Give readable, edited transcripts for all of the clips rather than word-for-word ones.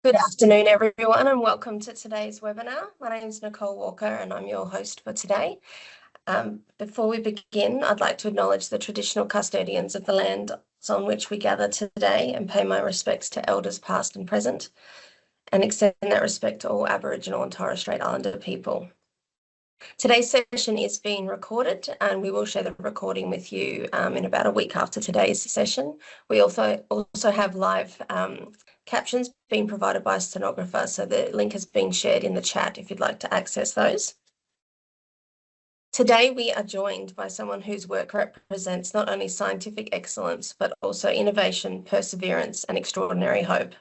Good afternoon, everyone, and welcome to today's webinar. My name is Nicole Walker, and I'm your host for today. Before we begin, I'd like to acknowledge the traditional custodians of the land on which we gather today and pay my respects to elders past and present, and extend that respect to all Aboriginal and Torres Strait Islander people. Today's session is being recorded, and we will share the recording with you in about a week after today's session. We also have live captions being provided by a stenographer, so the link has been shared in the chat if you'd like to access those. Today, we are joined by someone whose work represents not only scientific excellence, but also innovation, perseverance, and extraordinary hope.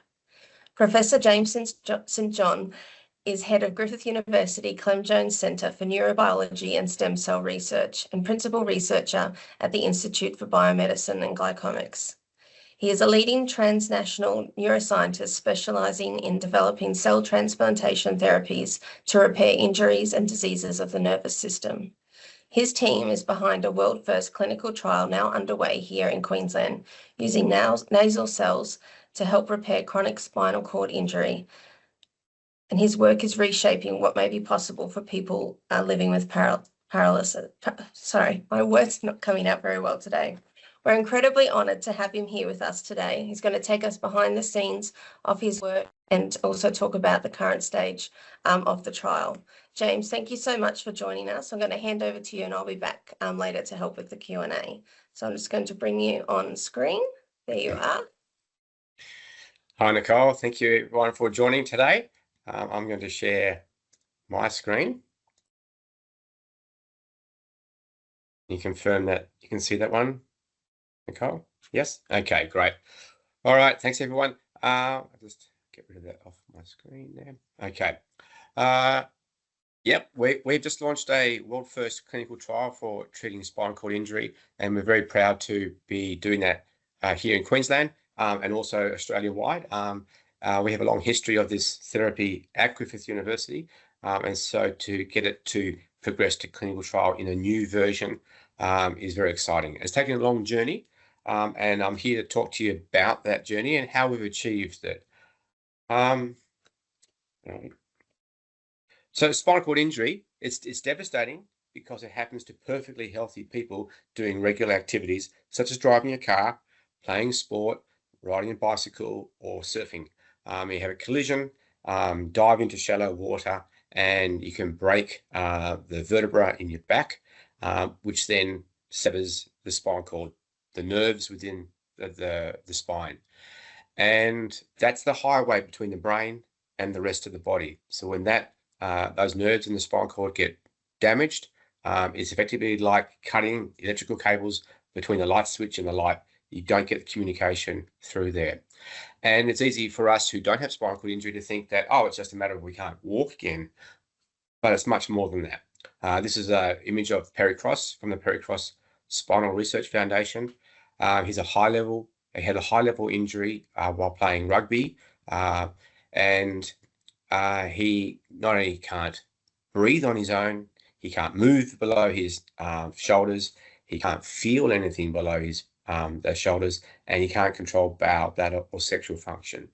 Professor James St. John is head of Griffith University Clem Jones Centre for Neurobiology and Stem Cell Research and principal researcher at the Institute for Biomedicine and Glycomics. He is a leading transnational neuroscientist specialising in developing cell transplantation therapies to repair injuries and diseases of the nervous system. His team is behind a world-first clinical trial now underway here in Queensland using nasal cells to help repair chronic spinal cord injury. And his work is reshaping what may be possible for people living with paralysis. Sorry, my word's not coming out very well today. We're incredibly honoured to have him here with us today. He's going to take us behind the scenes of his work and also talk about the current stage of the trial. James, thank you so much for joining us. I'm going to hand over to you and I'll be back later to help with the Q&A. So I'm just going to bring you on screen. There you are. Hi, Nicole. Thank you everyone for joining today. I'm going to share my screen. You confirm that you can see that one, Nicole? Yes? Okay, great. All right, thanks everyone. I'll just get rid of that off my screen there. Okay. Yep, we've just launched a world first clinical trial for treating spinal cord injury, and we're very proud to be doing that here in Queensland and also Australia-wide. We have a long history of this therapy at Griffith University, and so to get it to progress to clinical trial in a new version is very exciting. It's taken a long journey, and I'm here to talk to you about that journey and how we've achieved it. So spinal cord injury, it's devastating because it happens to perfectly healthy people doing regular activities such as driving a car, playing sport, riding a bicycle, or surfing. You have a collision, dive into shallow water, and you can break the vertebra in your back, which then severs the spinal cord, the nerves within the spine. And that's the highway between the brain and the rest of the body. So when those nerves in the spinal cord get damaged, it's effectively like cutting electrical cables between the light switch and the light. You don't get the communication through there. And it's easy for us who don't have spinal cord injury to think that, oh, it's just a matter of we can't walk again. But it's much more than that. This is an image of CRICOS from the CRICOS Spinal Research Foundation. He had a high-level injury while playing rugby. And he not only can't breathe on his own, he can't move below his shoulders, he can't feel anything below his shoulders, and he can't control bowel, bladder, or sexual function.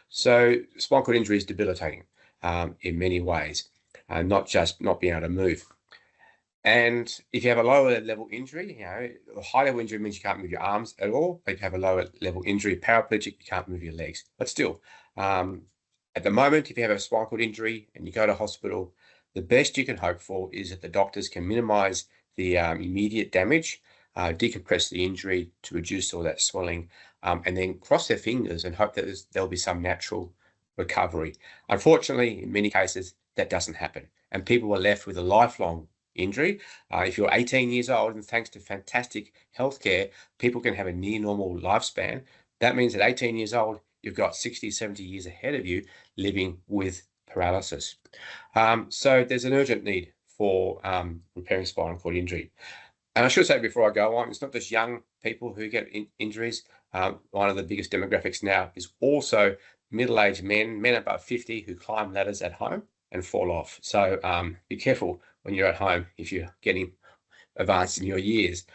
So spinal cord injury is debilitating in many ways, not just not being able to move. And if you have a lower level injury, a high level injury means you can't move your arms at all. But if you have a lower level injury, paraplegic, you can't move your legs. But still, at the moment, if you have a spinal cord injury and you go to hospital, the best you can hope for is that the doctors can minimize the immediate damage, decompress the injury to reduce all that swelling, and then cross their fingers and hope that there'll be some natural recovery. Unfortunately, in many cases, that doesn't happen, and people are left with a lifelong injury. If you're 18 years old, and thanks to fantastic healthcare, people can have a near normal lifespan. That means at 18 years old, you've got 60, 70 years ahead of you living with paralysis. So there's an urgent need for repairing spinal cord injury. And I should say before I go on, it's not just young people who get injuries. One of the biggest demographics now is also middle-aged men above 50 who climb ladders at home and fall off. So be careful when you're at home if you're getting advanced in your years.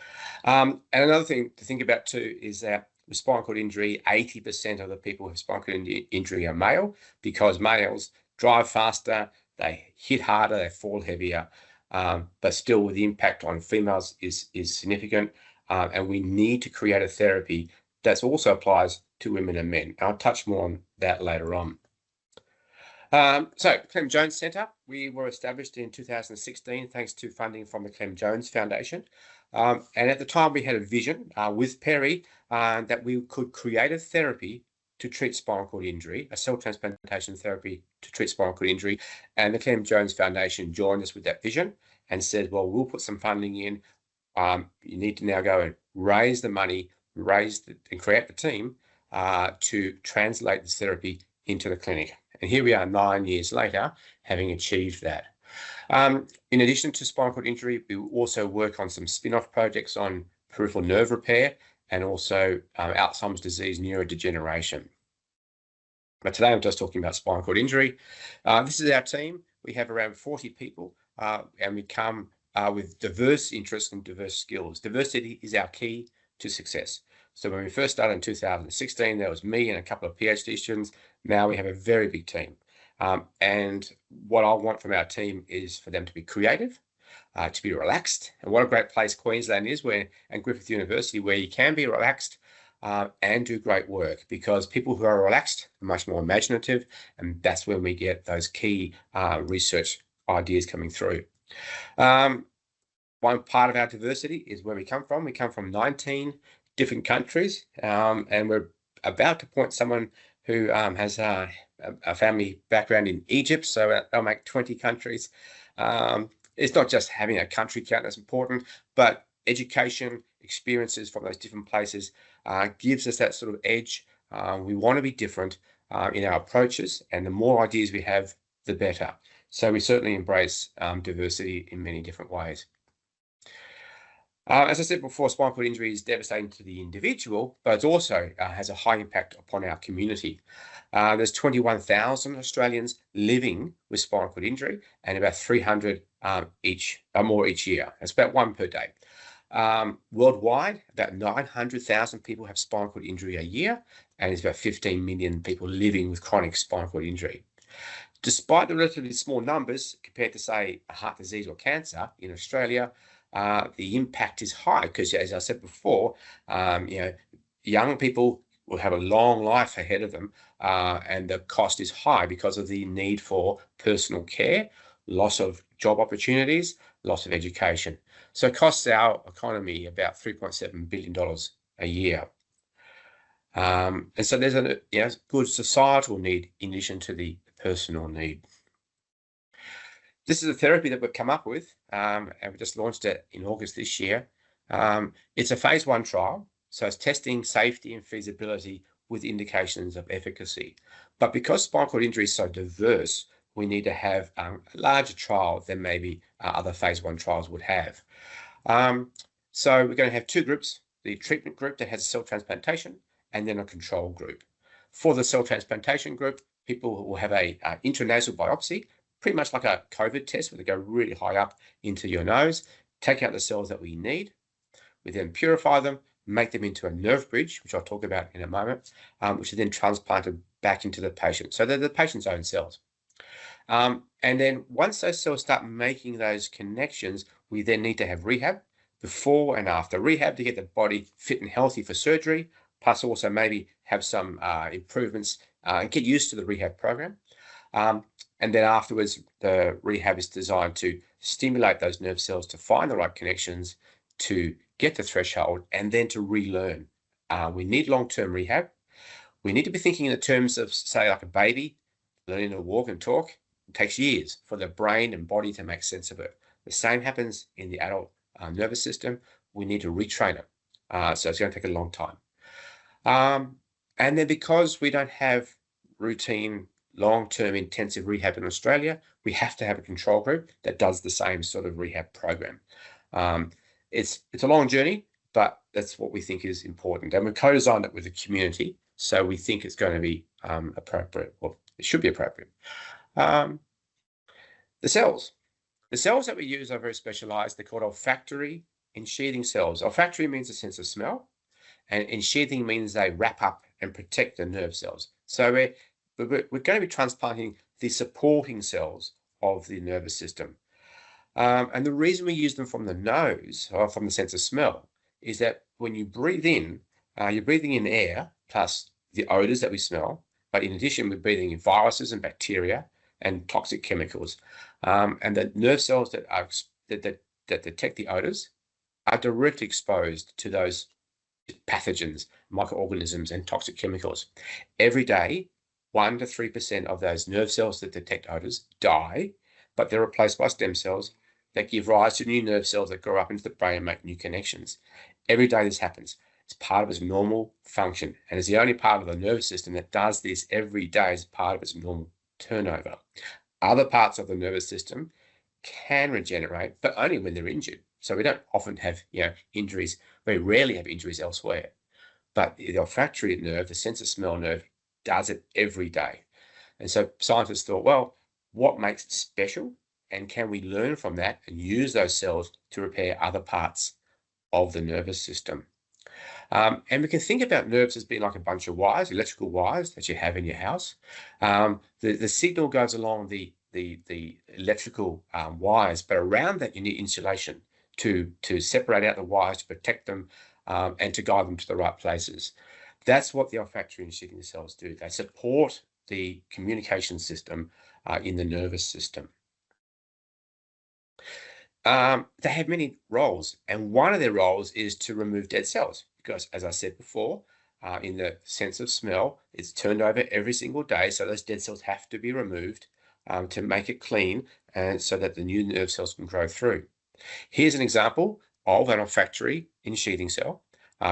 And another thing to think about too is that with spinal cord injury, 80% of the people with spinal cord injury are male, because males drive faster, they hit harder, they fall heavier, but still the impact on females is significant, and we need to create a therapy that also applies to women and men. I'll touch more on that later on. So Clem Jones Centre, we were established in 2016 thanks to funding from the Clem Jones Foundation. And at the time we had a vision with Perry that we could create a therapy to treat spinal cord injury, a cell transplantation therapy to treat spinal cord injury. And the Clem Jones Foundation joined us with that vision and said, well, we'll put some funding in. You need to now go and raise the money, and create the team to translate this therapy into the clinic. And here we are 9 years later, having achieved that. In addition to spinal cord injury, we also work on some spin-off projects on peripheral nerve repair and also Alzheimer's disease neurodegeneration. But today I'm just talking about spinal cord injury. This is our team. We have around 40 people and we come with diverse interests and diverse skills. Diversity is our key to success. So when we first started in 2016, there was me and a couple of PhD students. Now we have a very big team. And what I want from our team is for them to be creative, to be relaxed. And what a great place Queensland is, and Griffith University, where you can be relaxed and do great work, because people who are relaxed are much more imaginative, and that's when we get those key research ideas coming through. One part of our diversity is where we come from. We come from 19 different countries, and we're about to appoint someone who has a family background in Egypt, so they'll make 20 countries. It's not just having a country count that's important, but education, experiences from those different places gives us that sort of edge. We want to be different in our approaches, and the more ideas we have, the better. So we certainly embrace diversity in many different ways. As I said before, spinal cord injury is devastating to the individual, but it also has a high impact upon our community. There's 21,000 Australians living with spinal cord injury, and about 300 more each year. That's about one per day. Worldwide, about 900,000 people have spinal cord injury a year, and there's about 15 million people living with chronic spinal cord injury. Despite the relatively small numbers compared to, say, heart disease or cancer in Australia, the impact is high because, as I said before, young people will have a long life ahead of them, and the cost is high because of the need for personal care, loss of job opportunities, loss of education. So it costs our economy about $3.7 billion a year. And so there's a good societal need in addition to the personal need. This is a therapy that we've come up with, and we just launched it in August this year. It's a phase 1 trial, so it's testing safety and feasibility with indications of efficacy. But because spinal cord injury is so diverse, we need to have a larger trial than maybe other phase 1 trials would have. So we're going to have two groups, the treatment group that has cell transplantation, and then a control group. For the cell transplantation group, people will have a intranasal biopsy, pretty much like a COVID test, where they go really high up into your nose, take out the cells that we need. We then purify them, make them into a nerve bridge, which I'll talk about in a moment, which is then transplanted back into the patient. So they're the patient's own cells. And then once those cells start making those connections, we then need to have rehab before and after rehab to get the body fit and healthy for surgery, plus also maybe have some improvements and get used to the rehab program. And then afterwards, the rehab is designed to stimulate those nerve cells to find the right connections, to get the threshold, and then to relearn. We need long-term rehab. We need to be thinking in the terms of, say, like a baby learning to walk and talk. It takes years for the brain and body to make sense of it. The same happens in the adult nervous system. We need to retrain it. So it's going to take a long time. And then because we don't have routine long-term intensive rehab in Australia, we have to have a control group that does the same sort of rehab program. It's a long journey, but that's what we think is important. And we've co-designed it with the community, so we think it's going to be appropriate, or it should be appropriate. The cells that we use are very specialized. They're called olfactory ensheathing cells. Olfactory means a sense of smell, And sheathing means they wrap up and protect the nerve cells. So we're going to be transplanting the supporting cells of the nervous system. And the reason we use them from the nose, or from the sense of smell, is that when you breathe in, you're breathing in air plus the odors that we smell. But in addition, we're breathing in viruses and bacteria and toxic chemicals. And the nerve cells that detect the odors are directly exposed to those pathogens, microorganisms, and toxic chemicals. Every day, 1 to 3% of those nerve cells that detect odors die, but they're replaced by stem cells that give rise to new nerve cells that grow up into the brain and make new connections. Every day this happens. It's part of its normal function, and it's the only part of the nervous system that does this every day as part of its normal turnover. Other parts of the nervous system can regenerate, but only when they're injured. So we don't often have injuries, very rarely have injuries elsewhere. But the olfactory nerve, the sense of smell nerve, does it every day. And so scientists thought, well, what makes it special? And can we learn from that and use those cells to repair other parts of the nervous system? And we can think about nerves as being like a bunch of wires, electrical wires that you have in your house. The signal goes along the electrical wires, but around that you need insulation to separate out the wires, to protect them, and to guide them to the right places. That's what the olfactory and sheathing cells do. They support the communication system in the nervous system. They have many roles, and one of their roles is to remove dead cells, because, as I said before, in the sense of smell, it's turned over every single day, so those dead cells have to be removed to make it clean, and so that the new nerve cells can grow through. Here's an example of an olfactory sheathing cell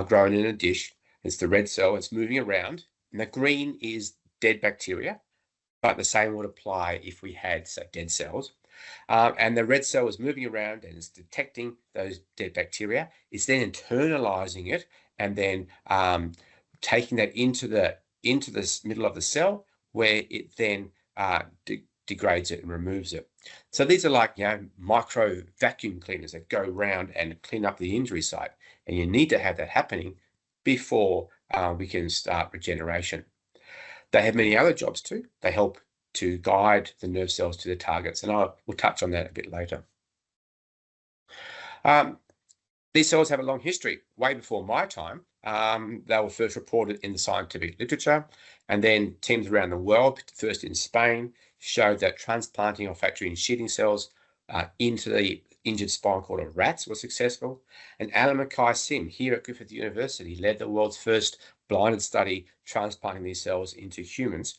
grown in a dish. It's the red cell, it's moving around, and the green is dead bacteria, but the same would apply if we had, say, dead cells. And the red cell is moving around and is detecting those dead bacteria. It's then internalizing it and then taking that into the middle of the cell, where it then degrades it and removes it. So these are like micro vacuum cleaners that go around and clean up the injury site. And you need to have that happening before we can start regeneration. They have many other jobs too. They help to guide the nerve cells to the targets, and we'll touch on that a bit later. These cells have a long history. Way before my time, they were first reported in the scientific literature, and then teams around the world, first in Spain, showed that transplanting olfactory and sheathing cells into the injured spinal cord of rats was successful. And Alumni here at Griffith University led the world's first blinded study transplanting these cells into humans.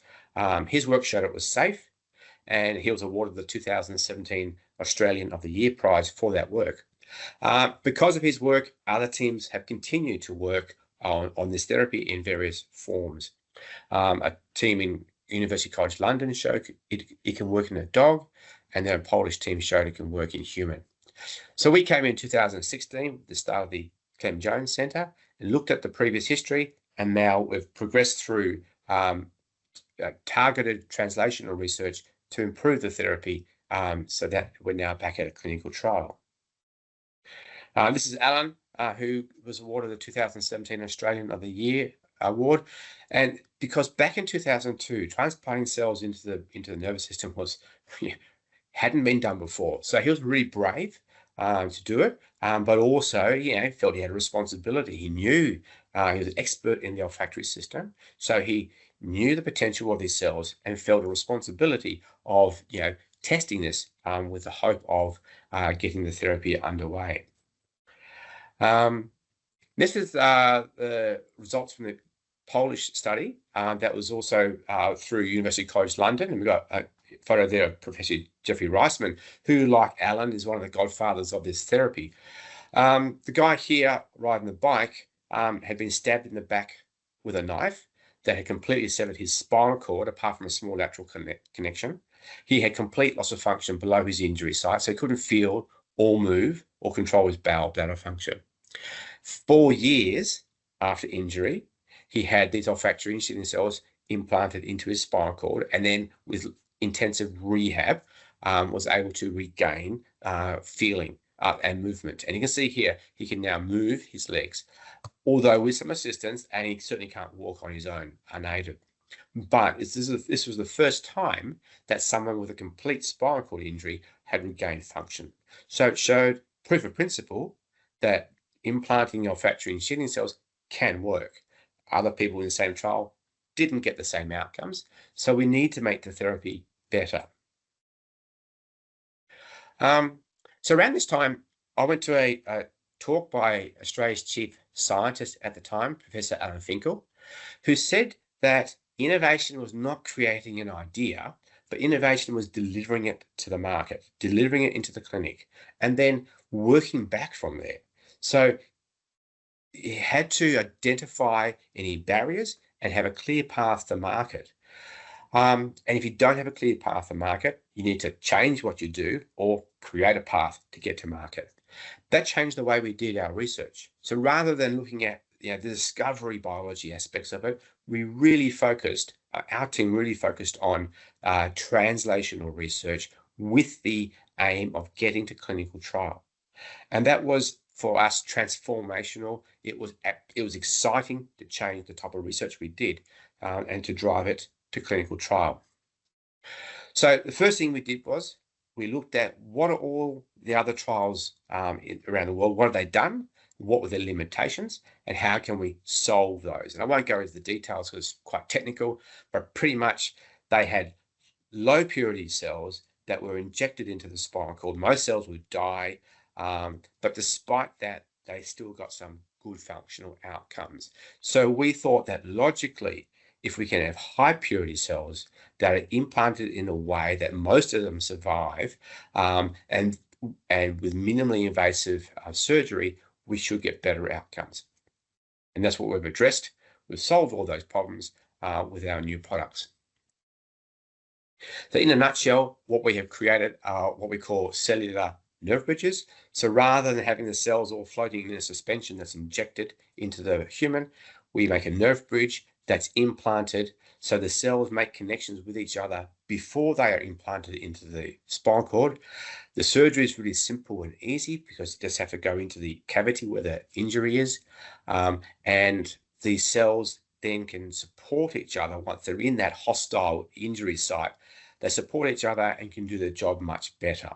His work showed it was safe, and he was awarded the 2017 Australian of the Year prize for that work. Because of his work, other teams have continued to work on this therapy in various forms. A team in University College London showed it can work in a dog, and then a Polish team showed it can work in human. So we came in 2016 with the start of the Clem Jones Centre and looked at the previous history, and now we've progressed through targeted translational research to improve the therapy, so that we're now back at a clinical trial. This is Alan, who was awarded the 2017 Australian of the Year award, and because back in 2002, transplanting cells into the nervous system hadn't been done before, so he was really brave to do it, but also felt he had a responsibility. He knew he was an expert in the olfactory system, so he knew the potential of these cells and felt a responsibility of testing this with the hope of getting the therapy underway. This is the results from the Polish study that was also through University College London, and we've got a photo there of Professor Jeffrey Reisman, who, like Alan, is one of the godfathers of this therapy. The guy here riding the bike had been stabbed in the back with a knife that had completely severed his spinal cord, apart from a small lateral connection. He had complete loss of function below his injury site, so he couldn't feel or move or control his bowel bladder function. 4 years after injury, he had these olfactory and sheathing cells implanted into his spinal cord, and then with intensive rehab, was able to regain feeling and movement. And you can see here, he can now move his legs. although with some assistance, and he certainly can't walk on his own unaided. But this was the first time that someone with a complete spinal cord injury had regained function. So it showed proof of principle that implanting olfactory and sheathing cells can work. Other people in the same trial didn't get the same outcomes, so we need to make the therapy better. So around this time, I went to a talk by Australia's chief scientist at the time, Professor Alan Finkel, who said that innovation was not creating an idea, but innovation was delivering it to the market, delivering it into the clinic, and then working back from there. So you had to identify any barriers and have a clear path to market. And if you don't have a clear path to market, you need to change what you do or create a path to get to market. That changed the way we did our research. So rather than looking at the discovery biology aspects of it, we really focused, our team really focused on translational research with the aim of getting to clinical trial. And that was, for us, transformational. It was exciting to change the type of research we did and to drive it to clinical trial. So the first thing we did was we looked at what are all the other trials around the world, what have they done, what were their limitations, and how can we solve those? And I won't go into the details because it's quite technical, but pretty much they had low purity cells that were injected into the spinal cord. Most cells would die, but despite that, they still got some good functional outcomes. So we thought that logically, if we can have high purity cells that are implanted in a way that most of them survive, and with minimally invasive surgery, we should get better outcomes. And that's what we've addressed. We've solved all those problems with our new products. So in a nutshell, what we have created are what we call cellular nerve bridges. So rather than having the cells all floating in a suspension that's injected into the human, we make a nerve bridge that's implanted, so the cells make connections with each other before they are implanted into the spinal cord. The surgery is really simple and easy because you just have to go into the cavity where the injury is, and these cells then can support each other once they're in that hostile injury site. They support each other and can do their job much better.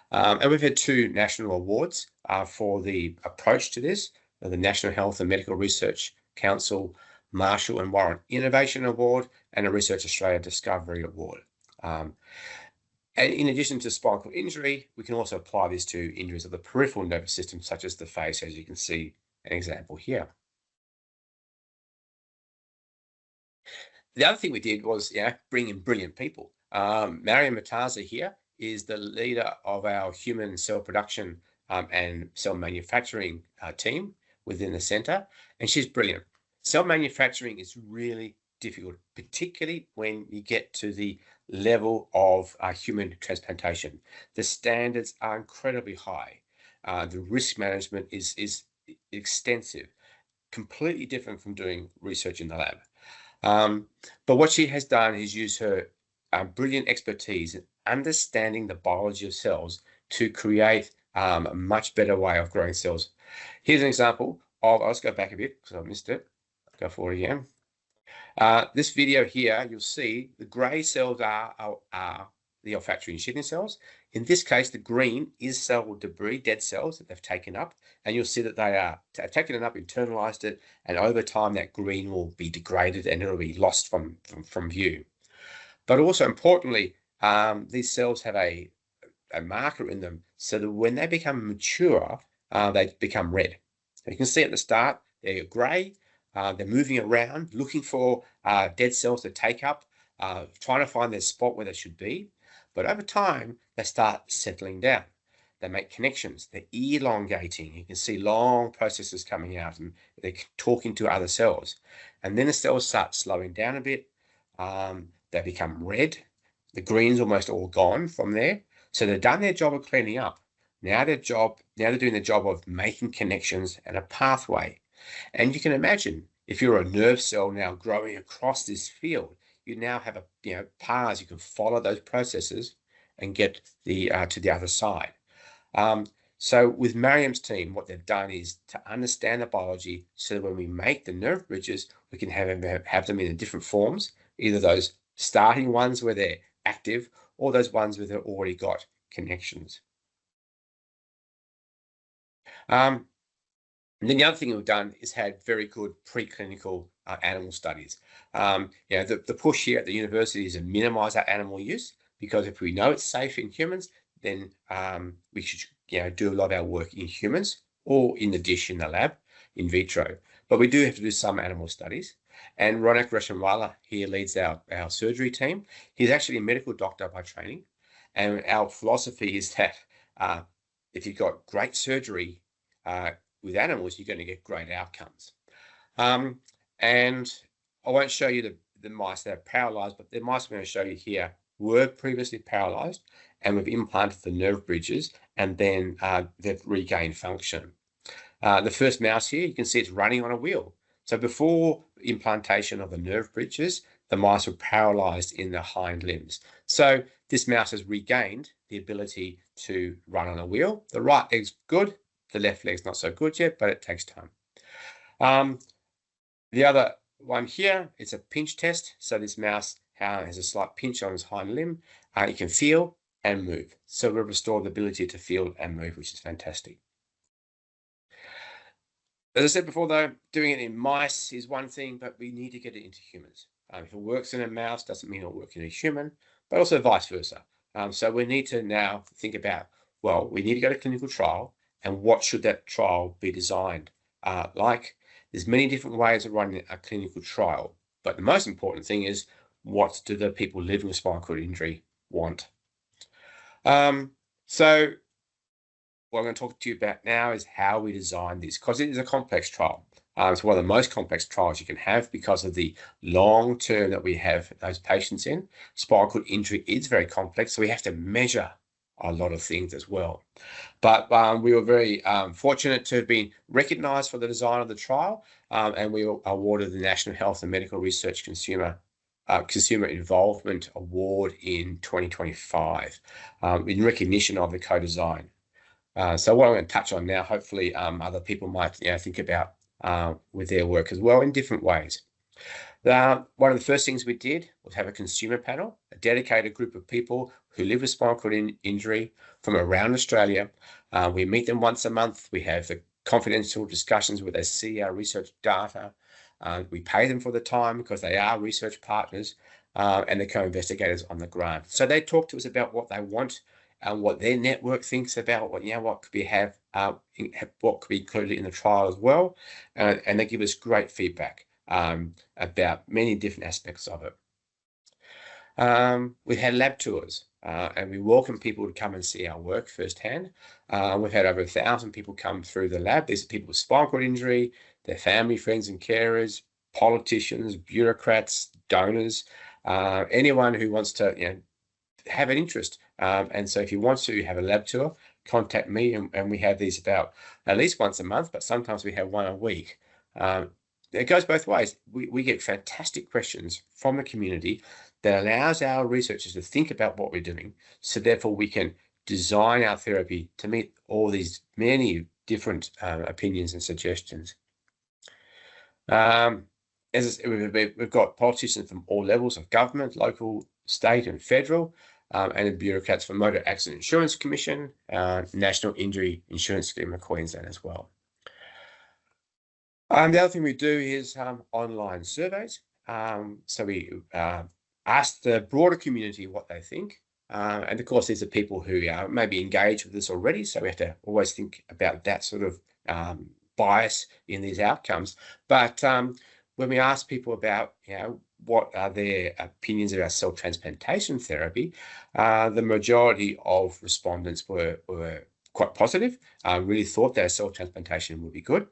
And we've had 2 national awards for the approach to this, the National Health and Medical Research Council Marshall and Warren Innovation Award and a Research Australia Discovery Award. And in addition to spinal cord injury, we can also apply this to injuries of the peripheral nervous system, such as the face, as you can see an example here. The other thing we did was bring in brilliant people. Mariam Mataza here is the leader of our human cell production and cell manufacturing team within the centre, and she's brilliant. Cell manufacturing is really difficult, particularly when you get to the level of human transplantation. The standards are incredibly high. The risk management is extensive, completely different from doing research in the lab. But what she has done is use her brilliant expertise in understanding the biology of cells to create a much better way of growing cells. Here's an example of, let's go back a bit because I missed it. Go forward again. This video here, you'll see the grey cells are the olfactory and sheathing cells. In this case, the green is cell debris, dead cells that they've taken up, and you'll see that they are taken it up, internalized it, and over time that green will be degraded and it'll be lost from view. But also importantly, these cells have a marker in them so that when they become mature, they become red. So you can see at the start, they're grey. They're moving around, looking for dead cells to take up, trying to find their spot where they should be. But over time, they start settling down. They make connections. They're elongating. You can see long processes coming out, and they're talking to other cells. And then the cells start slowing down a bit. They become red. The green's almost all gone from there. So they've done their job of cleaning up. Now they're doing their job of making connections and a pathway. And you can imagine if you're a nerve cell now growing across this field, you now have paths. You can follow those processes and get to the other side. So with Mariam's team, what they've done is to understand the biology so that when we make the nerve bridges, we can have them in different forms, either those starting ones where they're active or those ones where they've already got connections. And then the other thing we've done is had very good preclinical animal studies. The push here at the university is to minimize our animal use, because if we know it's safe in humans, then we should do a lot of our work in humans or in the dish in the lab, in vitro. But we do have to do some animal studies. And Ronak Reshamwala here leads our surgery team. He's actually a medical doctor by training. And our philosophy is that if you've got great surgery with animals, you're going to get great outcomes. And I won't show you the mice that are paralyzed, but the mice I'm going to show you here were previously paralyzed, and we've implanted the nerve bridges, and then they've regained function. The first mouse here, you can see it's running on a wheel. So before implantation of the nerve bridges, the mice were paralyzed in the hind limbs. So this mouse has regained the ability to run on a wheel. The right leg's good, the left leg's not so good yet, but it takes time. The other one here, it's a pinch test. So this mouse has a slight pinch on his hind limb. It can feel and move. So we've restored the ability to feel and move, which is fantastic. As I said before, though, doing it in mice is one thing, but we need to get it into humans. If it works in a mouse, doesn't mean it'll work in a human, but also vice versa. So we need to now think about, well, we need to go to clinical trial, and what should that trial be designed like? There's many different ways of running a clinical trial, but the most important thing is, what do the people living with spinal cord injury want? So what I'm going to talk to you about now is how we design this, because it is a complex trial. It's one of the most complex trials you can have because of the long term that we have those patients in. Spinal cord injury is very complex, so we have to measure a lot of things as well. But we were very fortunate to have been recognised for the design of the trial, and we were awarded the National Health and Medical Research Consumer Involvement Award in 2025 in recognition of the co-design. So what I'm going to touch on now, hopefully other people might think about with their work as well in different ways. One of the first things we did was have a consumer panel, a dedicated group of people who live with spinal cord injury from around Australia. We meet them once a month. We have the confidential discussions where they see our research data. We pay them for the time because they are research partners and the co-investigators on the grant. So they talk to us about what they want and what their network thinks about what could be what could be included in the trial as well, and they give us great feedback about many different aspects of it. We had lab tours, and we welcome people to come and see our work firsthand. We've had over 1,000 people come through the lab. These are people with spinal cord injury, their family, friends and carers, politicians, bureaucrats, donors, anyone who wants to have an interest. And so if you want to have a lab tour, contact me, and we have these about at least once a month, but sometimes we have one a week. It goes both ways. We get fantastic questions from the community that allows our researchers to think about what we're doing, so therefore we can design our therapy to meet all these many different opinions and suggestions. We've got politicians from all levels of government, local, state and federal, and bureaucrats from Motor Accident Insurance Commission, National Injury Insurance Scheme of Queensland as well. The other thing we do is online surveys. So we ask the broader community what they think. And of course, these are people who maybe engaged with this already. So we have to always think about that sort of bias in these outcomes. But when we ask people about, what are their opinions about cell transplantation therapy, the majority of respondents were quite positive, really thought that cell transplantation would be good.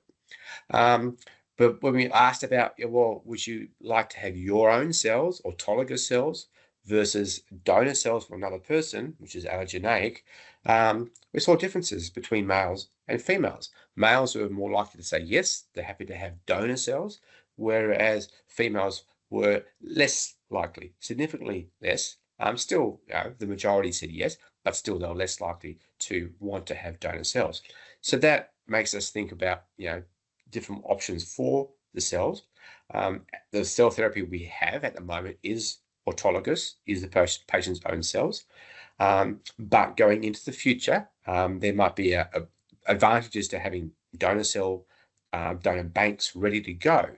But when we asked about, well, would you like to have your own cells, autologous cells, versus donor cells from another person, which is allogeneic, we saw differences between males and females. Males were more likely to say yes, they're happy to have donor cells, whereas females were less likely, significantly less. Still, the majority said yes, but still they were less likely to want to have donor cells. So that makes us think about, different options for the cells. The cell therapy we have at the moment is autologous, is the patient's own cells. But going into the future, there might be advantages to having donor banks ready to go.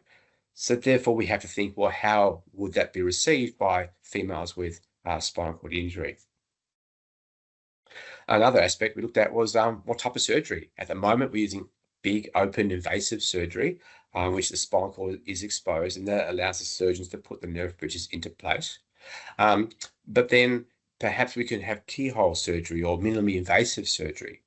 So therefore, we have to think, well, how would that be received by females with spinal cord injury? Another aspect we looked at was what type of surgery. At the moment, we're using big, open, invasive surgery, which the spinal cord is exposed, and that allows the surgeons to put the nerve bridges into place. But then perhaps we can have keyhole surgery or minimally invasive surgery.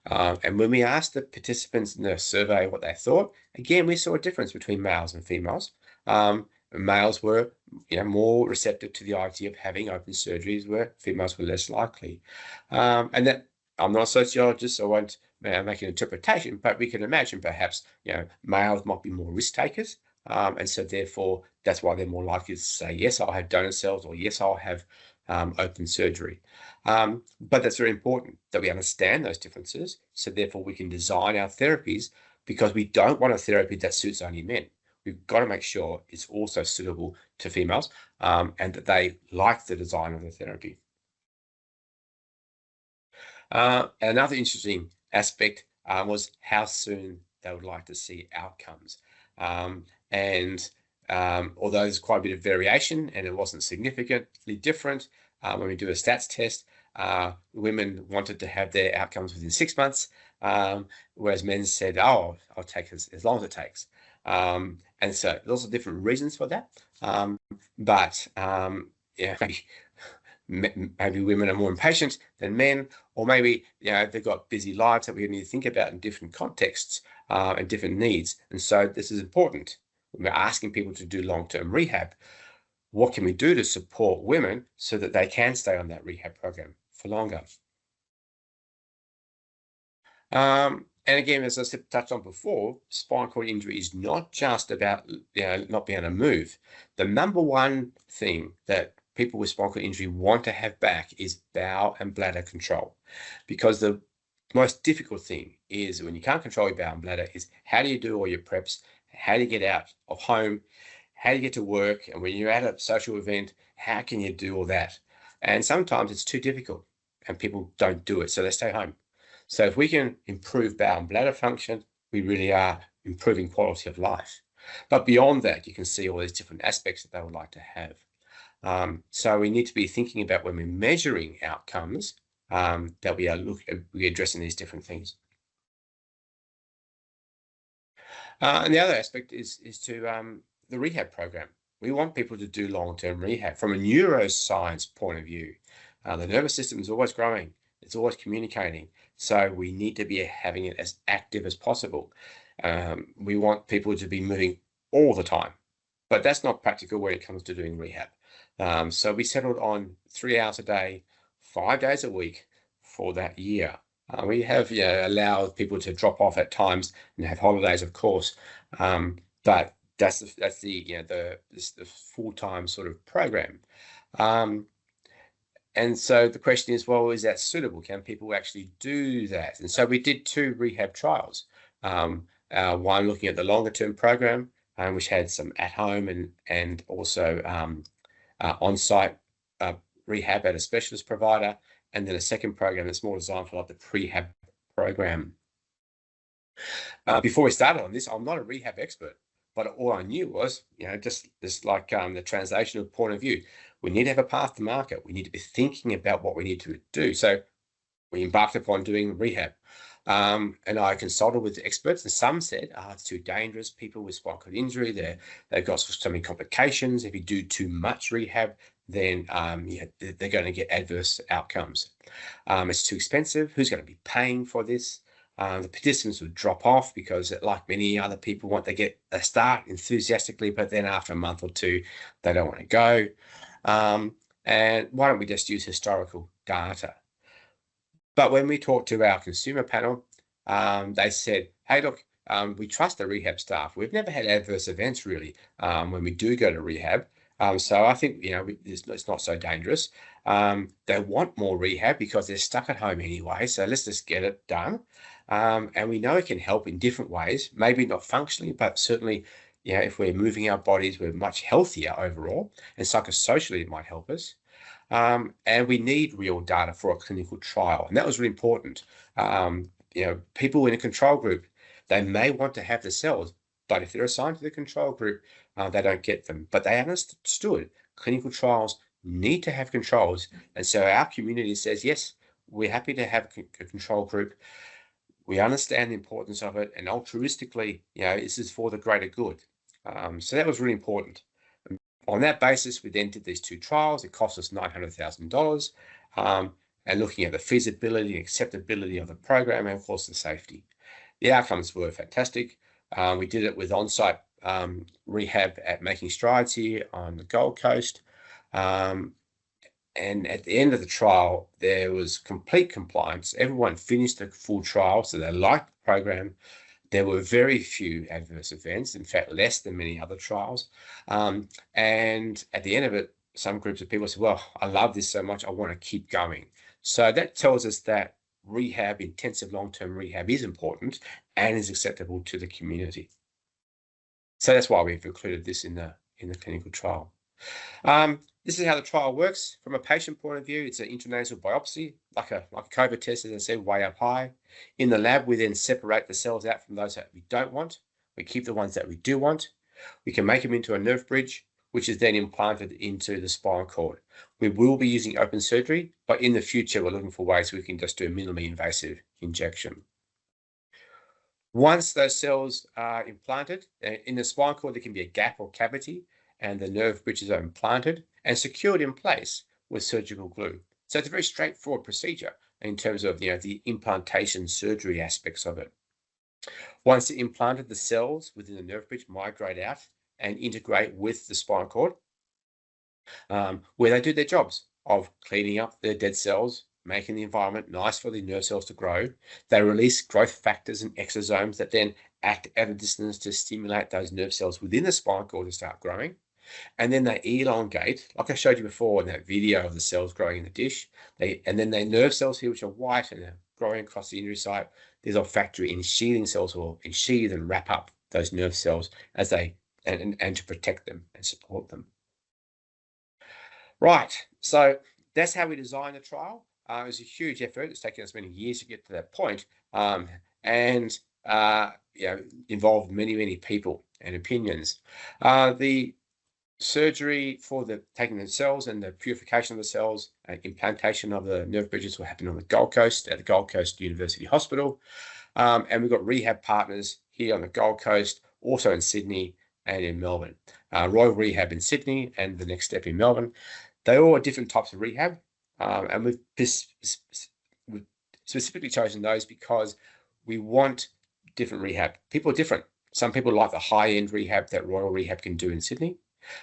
And when we asked the participants in the survey what they thought, again, we saw a difference between males and females. Males were, more receptive to the idea of having open surgeries, where females were less likely. And that, I'm not a sociologist, so I won't make an interpretation, but we can imagine perhaps, males might be more risk takers. And so therefore, that's why they're more likely to say, yes, I'll have donor cells, or yes, I'll have open surgery. But that's very important that we understand those differences. So therefore, we can design our therapies, because we don't want a therapy that suits only men. We've got to make sure it's also suitable to females, and that they like the design of the therapy. Another interesting aspect was how soon they would like to see outcomes. Although there's quite a bit of variation and it wasn't significantly different, when we do a stats test, women wanted to have their outcomes within 6 months, whereas men said, oh, I'll take as long as it takes. And so there's also different reasons for that. Maybe women are more impatient than men, or maybe they've got busy lives that we need to think about in different contexts and different needs. And so this is important. When we're asking people to do long-term rehab, what can we do to support women so that they can stay on that rehab program for longer? And again, as I touched on before, spinal cord injury is not just about not being able to move. The number one thing that people with spinal cord injury want to have back is bowel and bladder control, because the most difficult thing is when you can't control your bowel and bladder is how do you do all your preps, how do you get out of home, how do you get to work, and when you're at a social event, how can you do all that? And sometimes it's too difficult and people don't do it, so they stay home. So if we can improve bowel and bladder function, we really are improving quality of life. But beyond that, you can see all these different aspects that they would like to have. So we need to be thinking about, when we're measuring outcomes, that we're addressing these different things. And the other aspect is to the rehab program. We want people to do long-term rehab from a neuroscience point of view. The nervous system is always growing. It's always communicating. So we need to be having it as active as possible. We want people to be moving all the time, but that's not practical when it comes to doing rehab. So we settled on 3 hours a day, 5 days a week for that year. We have allowed people to drop off at times and have holidays, of course, but that's the full-time sort of program. And so the question is, well, is that suitable? Can people actually do that? And so we did 2 rehab trials. One looking at the longer-term program, which had some at-home and also on-site rehab at a specialist provider, and then a second program that's more designed for like the prehab program. Before we started on this, I'm not a rehab expert, but all I knew was, just like the translational point of view, we need to have a path to market. We need to be thinking about what we need to do. So we embarked upon doing rehab. And I consulted with the experts, and some said, it's too dangerous. People with spinal cord injury, they've got so many complications. If you do too much rehab, then they're going to get adverse outcomes. It's too expensive. Who's going to be paying for this? The participants would drop off because, like many other people, they start enthusiastically, but then after a month or 2, they don't want to go. And why don't we just use historical data? But when we talked to our consumer panel, they said, hey, look, we trust the rehab staff. We've never had adverse events, really, when we do go to rehab. So I think, it's not so dangerous. They want more rehab because they're stuck at home anyway. So let's just get it done. And we know it can help in different ways, maybe not functionally, but certainly, if we're moving our bodies, we're much healthier overall, and psychosocially it might help us. And we need real data for a clinical trial. And that was really important. People in a control group, they may want to have the cells, but if they're assigned to the control group, they don't get them. But they understood clinical trials need to have controls. And so our community says, yes, we're happy to have a control group. We understand the importance of it. And altruistically, this is for the greater good. So that was really important. On that basis, we then did these 2 trials. It cost us $900,000. And looking at the feasibility and acceptability of the program, and of course the safety. The outcomes were fantastic. We did it with on-site rehab at Making Strides here on the Gold Coast. And at the end of the trial, there was complete compliance. Everyone finished the full trial, so they liked the program. There were very few adverse events, in fact, less than many other trials. And at the end of it, some groups of people said, well, I love this so much, I want to keep going. So that tells us that rehab, intensive long-term rehab, is important and is acceptable to the community. So that's why we've included this in the clinical trial. This is how the trial works from a patient point of view. It's an intranasal biopsy, like a COVID test, as I said, way up high. In the lab, we then separate the cells out from those that we don't want. We keep the ones that we do want. We can make them into a nerve bridge, which is then implanted into the spinal cord. We will be using open surgery, but in the future, we're looking for ways we can just do a minimally invasive injection. Once those cells are implanted, in the spinal cord, there can be a gap or cavity, and the nerve bridges are implanted and secured in place with surgical glue. So it's a very straightforward procedure in terms of the implantation surgery aspects of it. Once implanted, the cells within the nerve bridge migrate out and integrate with the spinal cord, where they do their jobs of cleaning up the dead cells, making the environment nice for the nerve cells to grow. They release growth factors and exosomes that then act at a distance to stimulate those nerve cells within the spinal cord to start growing. And then they elongate, like I showed you before in that video of the cells growing in the dish. And then they nerve cells here, which are white and are growing across the injury site. These olfactory ensheathing cells will ensheathe and wrap up those nerve cells as and to protect them and support them. Right, so that's how we designed the trial. It was a huge effort. It's taken us many years to get to that point, and involved many people and opinions. The surgery for taking the cells and the purification of the cells, implantation of the nerve bridges will happen on the Gold Coast at the Gold Coast University Hospital. And we've got rehab partners here on the Gold Coast, also in Sydney and in Melbourne. Royal Rehab in Sydney and the Next Step in Melbourne. They all are different types of rehab. And we've specifically chosen those because we want different rehab. People are different. Some people like the high-end rehab that Royal Rehab can do in Sydney.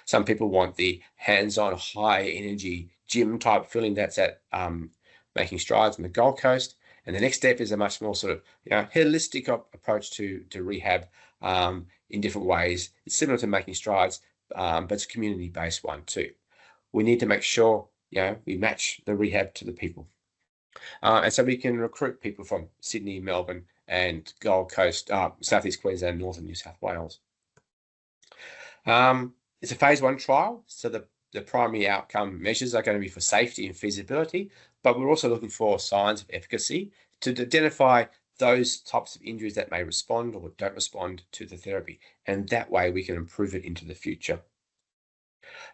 Some people want the hands-on, high-energy gym-type feeling that's at Making Strides on the Gold Coast. And the Next Step is a much more sort of holistic approach to rehab in different ways. It's similar to Making Strides, but it's a community-based one too. We need to make sure we match the rehab to the people. And so we can recruit people from Sydney, Melbourne, and Gold Coast, Southeast Queensland, Northern New South Wales. It's a phase 1 trial, so the primary outcome measures are going to be for safety and feasibility, but we're also looking for signs of efficacy to identify those types of injuries that may respond or don't respond to the therapy. And that way we can improve it into the future.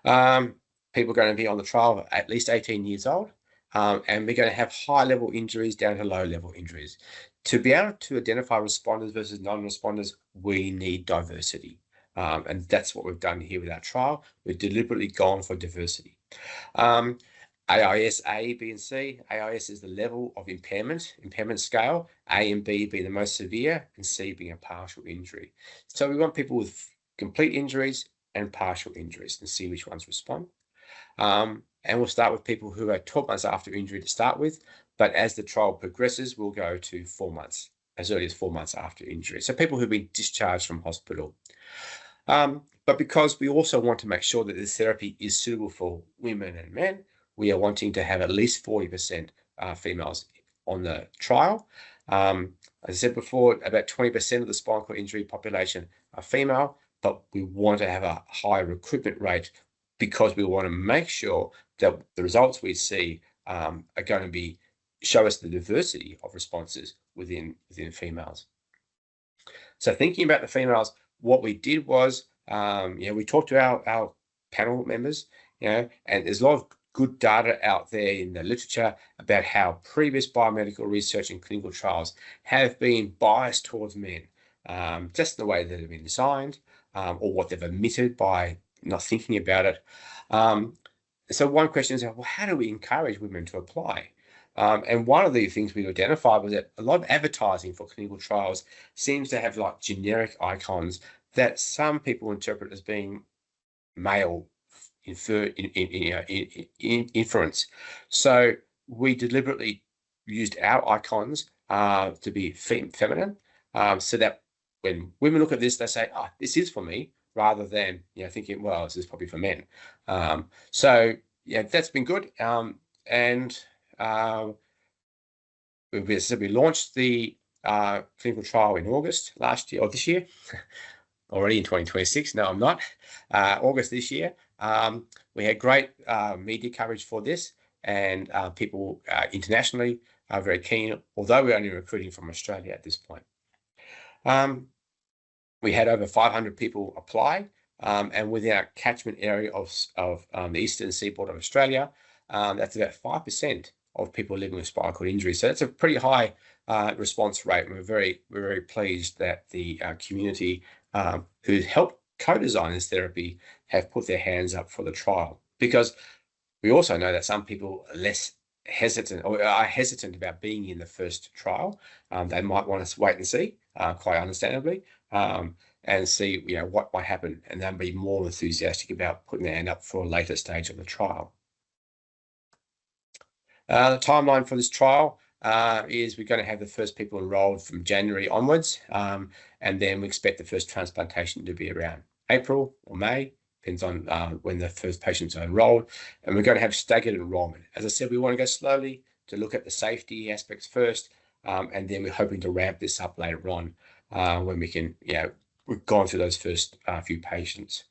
People are going to be on the trial at least 18 years old, and we're going to have high-level injuries down to low-level injuries. To be able to identify responders versus non-responders, we need diversity. And that's what we've done here with our trial. We've deliberately gone for diversity. AIS A, B, and C. AIS is the level of impairment scale, A and B being the most severe, and C being a partial injury. So we want people with complete injuries and partial injuries and see which ones respond. And we'll start with people who are 12 months after injury to start with, but as the trial progresses, we'll go to 4 months, as early as 4 months after injury. So people who've been discharged from hospital. But But because we also want to make sure that this therapy is suitable for women and men, we are wanting to have at least 40% females on the trial. As I said before, about 20% of the spinal cord injury population are female, but we want to have a high recruitment rate because we want to make sure that the results we see are going to show us the diversity of responses within females. So thinking about the females, what we did was, we talked to our panel members, and there's a lot of good data out there in the literature about how previous biomedical research and clinical trials have been biased towards men, just the way that they've been designed, or what they've omitted by not thinking about it. So one question is, well, how do we encourage women to apply? And one of the things we identified was that a lot of advertising for clinical trials seems to have like generic icons that some people interpret as being male inference. So we deliberately used our icons to be feminine, so that when women look at this, they say, "Oh, this is for me," rather than thinking, "Well, this is probably for men." So yeah, that's been good. We launched the clinical trial in August last year, or this year, already in 2026. No, I'm not. August this year. We had great media coverage for this, and people internationally are very keen, although we're only recruiting from Australia at this point. We had over 500 people apply, and within our catchment area of the eastern seaboard of Australia, that's about 5% of people living with spinal cord injury. So that's a pretty high response rate. And we're very pleased that the community who helped co-design this therapy have put their hands up for the trial, because we also know that some people are less hesitant or are hesitant about being in the first trial. They might want to wait and see, quite understandably, and see what might happen, and then be more enthusiastic about putting their hand up for a later stage of the trial. The timeline for this trial is we're going to have the first people enrolled from January onwards, and then we expect the first transplantation to be around April or May, depends on when the first patients are enrolled, and we're going to have staggered enrollment. As I said, we want to go slowly to look at the safety aspects first, and then we're hoping to ramp this up later on when we can, we've gone through those first few patients.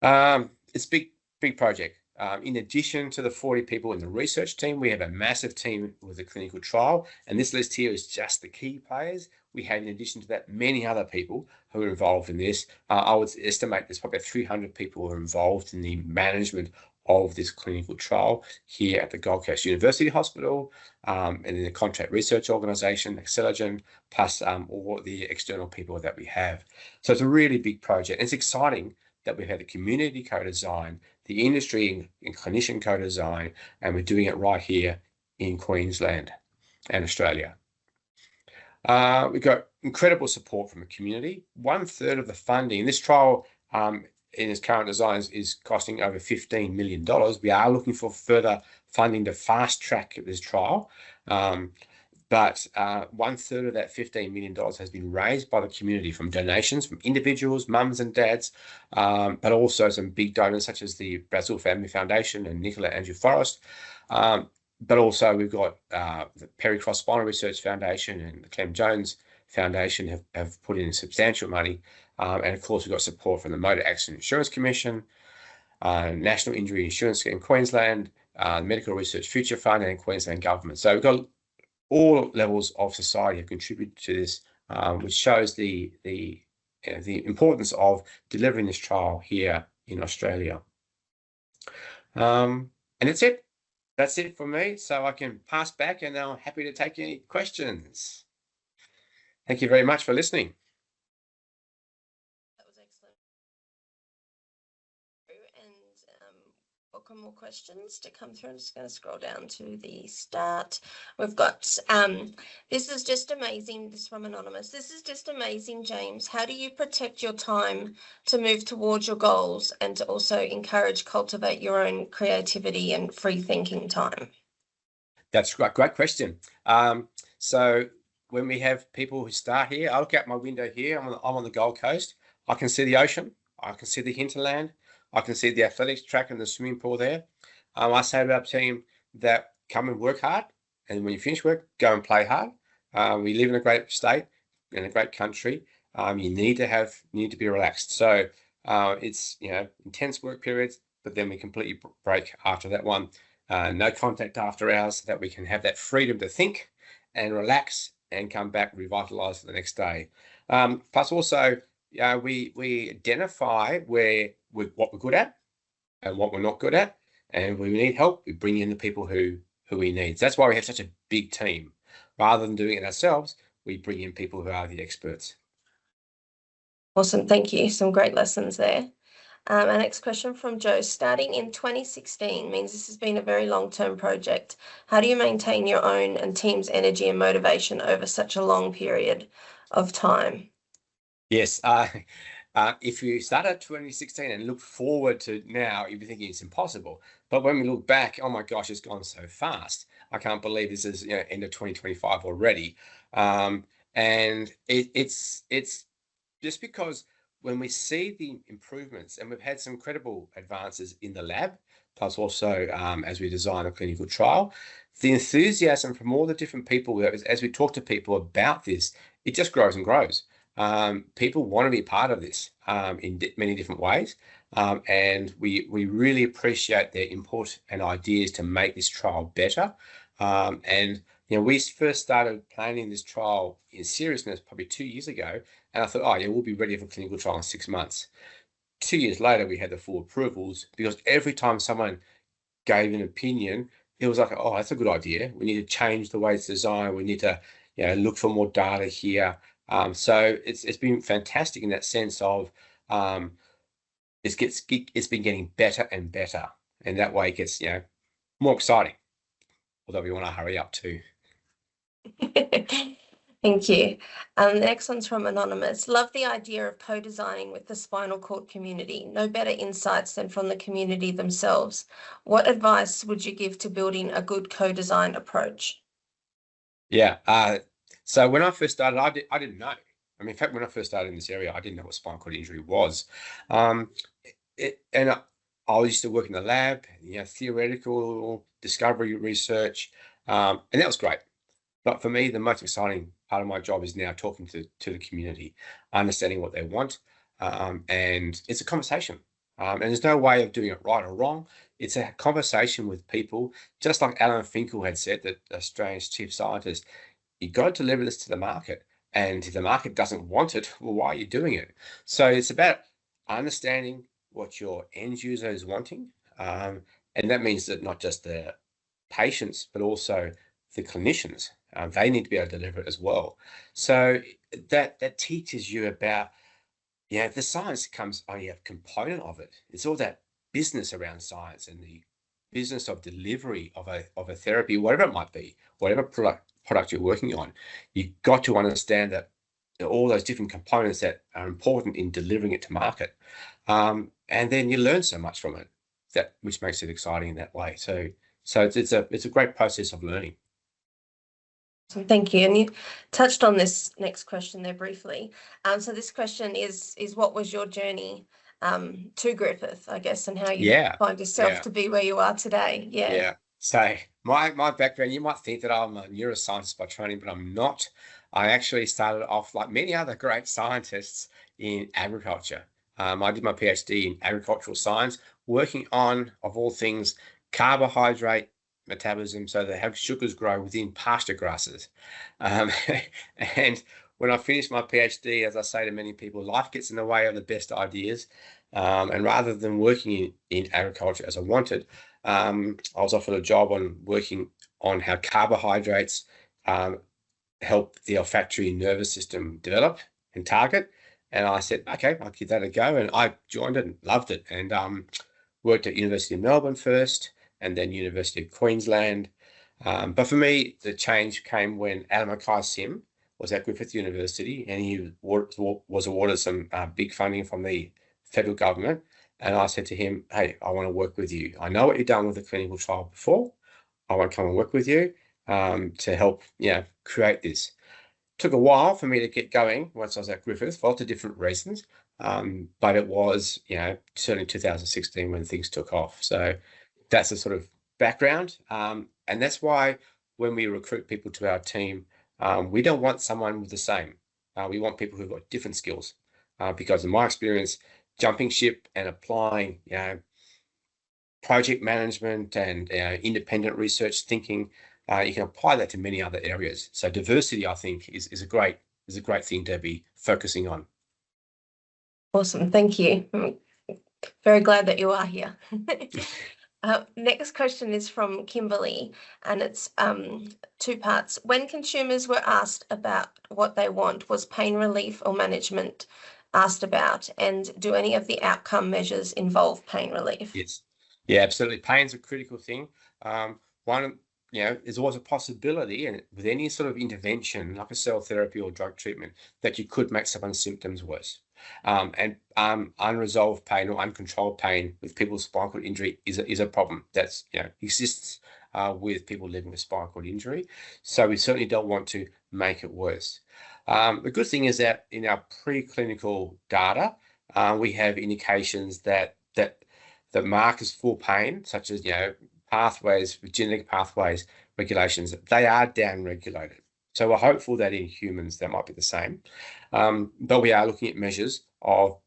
It's a big project. In addition to the 40 people in the research team, we have a massive team with the clinical trial, and this list here is just the key players. We have, in addition to that, many other people who are involved in this. I would estimate there's probably 300 people who are involved in the management of this clinical trial here at the Gold Coast University Hospital, and in the contract research organisation, Acceligen, plus all the external people that we have. So it's a really big project. It's exciting that we've had the community co-design, the industry and clinician co-design, and we're doing it right here in Queensland and Australia. We've got incredible support from the community. 1/3 of the funding, this trial in its current designs is costing over $15 million. We are looking for further funding to fast track this trial. But 1/3 of that $15 million has been raised by the community from donations from individuals, mums and dads, but also some big donors such as the Brazil Family Foundation and Nicola Andrew Forrest. But also we've got the Perry-Cross Spinal Research Foundation and the Clem Jones Foundation have put in substantial money. And of course, we've got support from the Motor Accident Insurance Commission, National Injury Insurance in Queensland, Medical Research Future Fund, and Queensland Government. So we've got all levels of society have contributed to this, which shows the importance of delivering this trial here in Australia. And that's it. That's it for me. So I can pass back, and I'm happy to take any questions. Thank you very much for listening. That was excellent. And welcome more questions to come through. I'm just going to scroll down to the start. We've got, this is just amazing. This is from Anonymous. This is just amazing, James. How do you protect your time to move towards your goals and to also encourage, cultivate your own creativity and free thinking time? That's a great question. So when we have people who start here, I look out my window here. I'm on the Gold Coast. I can see the ocean, I can see the hinterland, I can see the athletics track and the swimming pool there. I say to our team that come and work hard, and when you finish work, go and play hard. We live in a great state, in a great country. You need to be relaxed. So it's intense work periods, but then we completely break after that one. No contact after hours, so that we can have that freedom to think and relax and come back revitalized for the next day. Plus also, we identify what we're good at and what we're not good at, and when we need help, we bring in the people who we need. So that's why we have such a big team. Rather than doing it ourselves, we bring in people who are the experts. Awesome, thank you. Some great lessons there. Our next question from Joe. Starting in 2016 means this has been a very long-term project. How do you maintain your own and team's energy and motivation over such a long period of time? Yes. If you start at 2016 and look forward to now, you'd be thinking it's impossible. But when we look back, oh my gosh, it's gone so fast. I can't believe this is end of 2025 already. And it's just because when we see the improvements, and we've had some incredible advances in the lab, plus also as we design a clinical trial, the enthusiasm from all the different people, as we talk to people about this, it just grows and grows. People want to be part of this in many different ways, and we really appreciate their input and ideas to make this trial better. And we first started planning this trial in seriousness probably 2 years ago, and I thought, oh yeah, we'll be ready for clinical trial in 6 months. 2 years later, we had the full approvals, because every time someone gave an opinion, it was like, oh, that's a good idea. We need to change the way it's designed. We need to look for more data here. So it's been fantastic in that sense of it's been getting better and better, and that way it gets more exciting. Although we want to hurry up too. Thank you. The next one's from Anonymous. Love the idea of co-designing with the spinal cord community. No better insights than from the community themselves. What advice would you give to building a good co-design approach? Yeah. So when I first started, I didn't know. I mean, in fact, when I first started in this area, I didn't know what spinal cord injury was. I used to work in the lab, theoretical discovery research, and that was great. But for me, the most exciting part of my job is now talking to the community, understanding what they want, and it's a conversation. And there's no way of doing it right or wrong. It's a conversation with people, just like Alan Finkel had said, that Australia's chief scientist. You've got to deliver this to the market, and if the market doesn't want it, well, why are you doing it? So it's about understanding what your end user is wanting, and that means that not just the patients, but also the clinicians. They need to be able to deliver it as well. So that teaches you about, the science comes only a component of it. It's all that business around science and the business of delivery of a therapy, whatever it might be, whatever product you're working on. You've got to understand that all those different components that are important in delivering it to market. And then you learn so much from it, which makes it exciting in that way. So it's a great process of learning. Thank you. And you touched on this next question there briefly. So this question is what was your journey to Griffith, I guess, and how you find yourself to be where you are today? Yeah. So my background, you might think that I'm a neuroscientist by training, but I'm not. I actually started off, like many other great scientists, in agriculture. I did my PhD in agricultural science, working on, of all things, carbohydrate metabolism, so that how sugars grow within pasture grasses. And when I finished my PhD, as I say to many people, life gets in the way of the best ideas. And rather than working in agriculture as I wanted, I was offered a job on working on how carbohydrates help the olfactory nervous system develop and target. And I said, okay, I'll give that a go. And I joined it and loved it, and worked at University of Melbourne first, and then University of Queensland. But for me, the change came when Alumni Sim was at Griffith University, and he was awarded some big funding from the federal government. And I said to him, hey, I want to work with you. I know what you've done with the clinical trial before. I want to come and work with you to help create this. Took a while for me to get going once I was at Griffith for lots of different reasons. but it was, certainly 2016 when things took off. So that's the sort of background. And that's why when we recruit people to our team, we don't want someone with the same. We want people who've got different skills, because in my experience, jumping ship and applying, project management and independent research thinking, you can apply that to many other areas. So diversity, I think, is a great thing to be focusing on. Awesome, thank you. I'm very glad that you are here. Next question is from Kimberly, and it's 2 parts. When consumers were asked about what they want, was pain relief or management asked about? And do any of the outcome measures involve pain relief? Yes. Yeah, absolutely. Pain's a critical thing. One, there's always a possibility, and with any sort of intervention, like a cell therapy or drug treatment, that you could make someone's symptoms worse. And unresolved pain or uncontrolled pain with people with spinal cord injury is a problem that's exists with people living with spinal cord injury. So we certainly don't want to make it worse. The good thing is that in our preclinical data, we have indications that the markers for pain, such as pathways, genetic pathways regulations, they are down-regulated. So we're hopeful that in humans that might be the same, but we are looking at measures of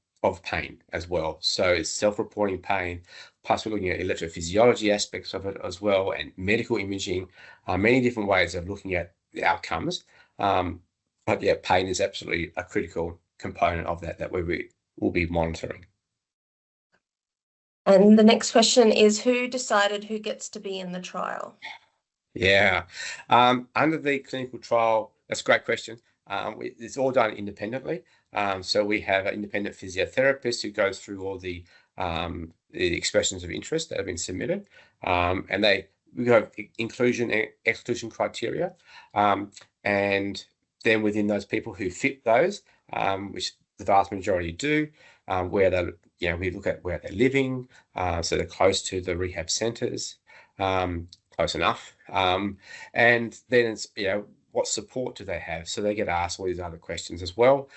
pain as well. So it's self-reporting pain, plus we're looking at electrophysiology aspects of it as well, and medical imaging, many different ways of looking at the outcomes. But yeah, pain is absolutely a critical component of that we will be monitoring. And the next question is, who decided who gets to be in the trial? Yeah, under the clinical trial, that's a great question. It's all done independently. So we have an independent physiotherapist who goes through all the expressions of interest that have been submitted, and we have inclusion and exclusion criteria, and then within those people who fit those, which the vast majority do, where they, we look at where they're living, so they're close to the rehab centres, close enough, and then it's what support do they have, so they get asked all these other questions as well.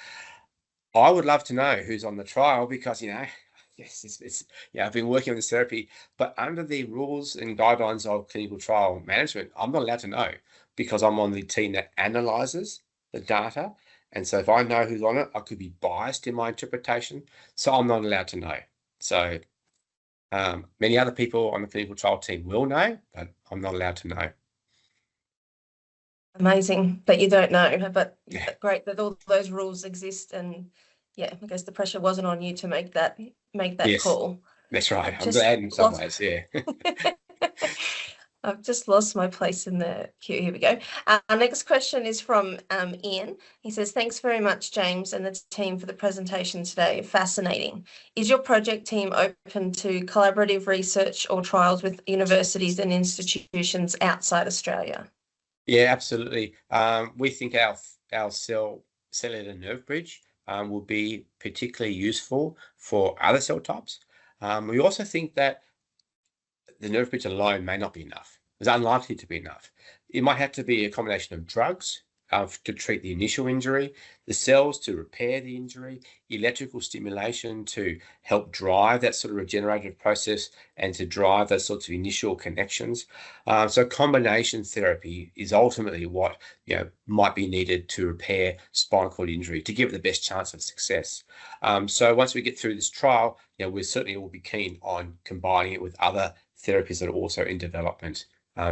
I would love to know who's on the trial, because yes, it's I've been working on this therapy, but under the rules and guidelines of clinical trial management, I'm not allowed to know, because I'm on the team that analyzes the data. And so if I know who's on it, I could be biased in my interpretation. So I'm not allowed to know. So many other people on the clinical trial team will know, but I'm not allowed to know. Amazing that you don't know, but great that all those rules exist. And I guess the pressure wasn't on you to make that Yes, call. That's right. I'm glad in some ways, yeah. I've just lost my place in the queue. Here we go. Our next question is from Ian. He says, thanks very much, James and the team, for the presentation today. Fascinating. Is your project team open to collaborative research or trials with universities and institutions outside Australia? Yeah, absolutely. We think our cellular nerve bridge will be particularly useful for other cell types. We also think that the nerve bridge alone may not be enough. It's unlikely to be enough. It might have to be a combination of drugs to treat the initial injury, the cells to repair the injury, electrical stimulation to help drive that sort of regenerative process and to drive those sorts of initial connections. So combination therapy is ultimately what might be needed to repair spinal cord injury to give it the best chance of success. So once we get through this trial, we certainly will be keen on combining it with other therapies that are also in development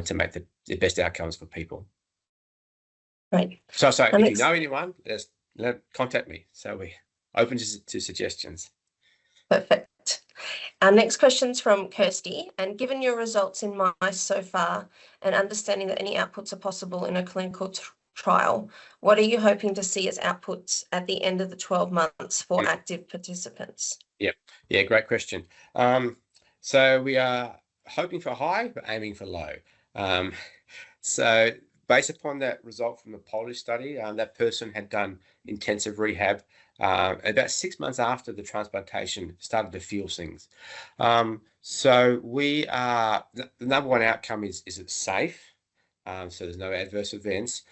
to make the best outcomes for people. Right. So if you know anyone, contact me. So we're open to suggestions. Perfect. Our next question's from Kirsty. And given your results in mice so far and understanding that any outputs are possible in a clinical trial, what are you hoping to see as outputs at the end of the 12 months for active participants? Yeah, great question. So we are hoping for high, but aiming for low. So based upon that result from the Polish study, that person had done intensive rehab. About 6 months after the transplantation, started to feel things. So we are, the number one outcome is it safe? So there's no adverse events.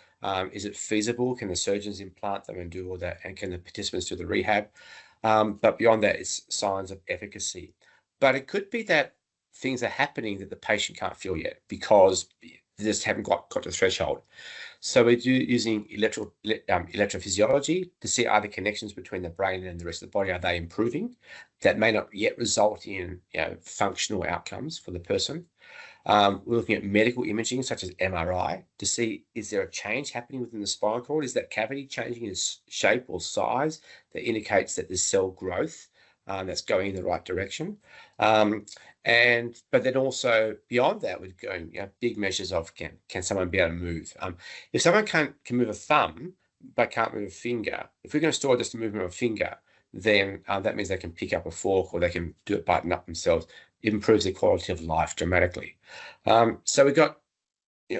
Is it feasible? Can the surgeons implant them and do all that? And can the participants do the rehab? But beyond that, it's signs of efficacy. But it could be that things are happening that the patient can't feel yet because they just haven't got to the threshold. So we're using electrophysiology to see are the connections between the brain and the rest of the body, are they improving? That may not yet result in functional outcomes for the person. We're looking at medical imaging such as MRI to see, is there a change happening within the spinal cord? Is that cavity changing in shape or size that indicates that there's cell growth that's going in the right direction? But then also beyond that, we're going big measures of can someone be able to move? If someone can move a thumb but can't move a finger, if we're going to store just the movement of a finger, then that means they can pick up a fork or they can do it button up themselves. It improves their quality of life dramatically. So we've got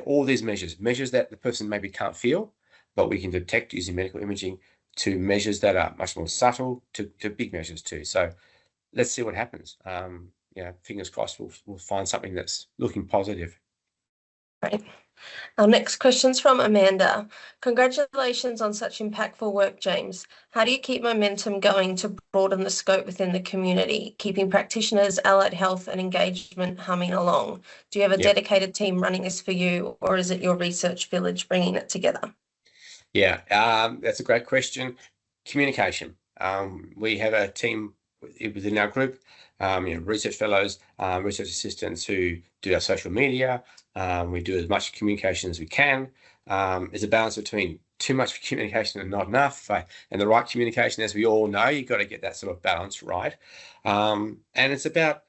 all these measures that the person maybe can't feel, but we can detect using medical imaging, to measures that are much more subtle, to big measures too. So let's see what happens. Fingers crossed we'll find something that's looking positive. Right. Our next question's from Amanda. Congratulations on such impactful work, James. How do you keep momentum going to broaden the scope within the community, keeping practitioners, allied health and engagement humming along? Do you have a dedicated team running this for you, or is it your research village bringing it together? Yeah, that's a great question. Communication. We have a team within our group, research fellows, research assistants who do our social media. We do as much communication as we can. There's a balance between too much communication and not enough, and the right communication, as we all know, you've got to get that sort of balance right. And it's about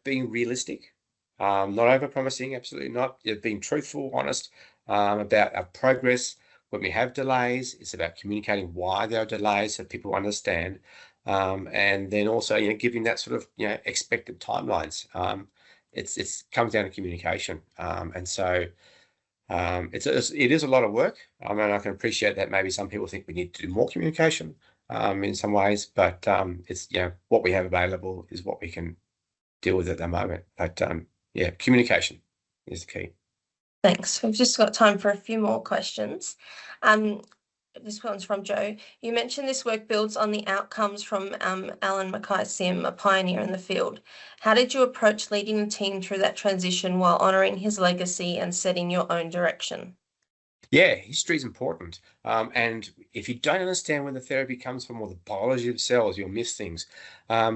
being realistic, not over-promising, absolutely not. Being truthful, honest about our progress. When we have delays, it's about communicating why there are delays so people understand. And then also, giving that sort of, expected timelines. It comes down to communication. And so it is a lot of work. I mean, I can appreciate that maybe some people think we need to do more communication in some ways, but it's, what we have available is what we can deal with at the moment. But communication is the key. Thanks. We've just got time for a few more questions. This one's from Joe. You mentioned this work builds on the outcomes from Alan Mackay-Sim, a pioneer in the field. How did you approach leading the team through that transition while honouring his legacy and setting your own direction? Yeah, history is important. And if you don't understand where the therapy comes from or the biology of cells, you'll miss things.